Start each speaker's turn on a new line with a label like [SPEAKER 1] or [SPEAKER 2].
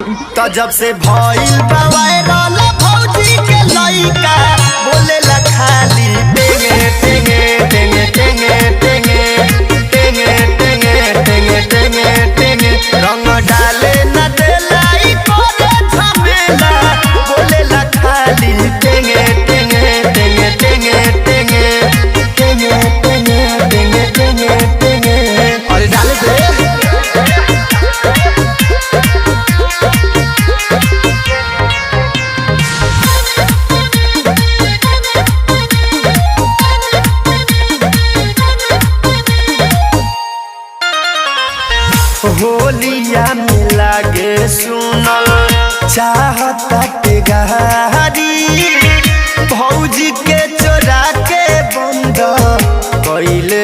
[SPEAKER 1] तो जब से भइल बा वायरल भौजी के लइका बोले ला खाली टेंगे टेंगे टेंगे टेंगे टेंगे टेंगे टेंगे टेंगे टेंगे टेंगे रंग डाले न देलाई करे झमेला बोले ला खाली टेंगे टेंगे टेंगे टेंगे टेंगे टेंगे टेंगे टेंगे टेंगे टेंगे और डाले दे होलिया में लागे सुनल चाहता के गहारी भौजी के चोरा के बंद कइले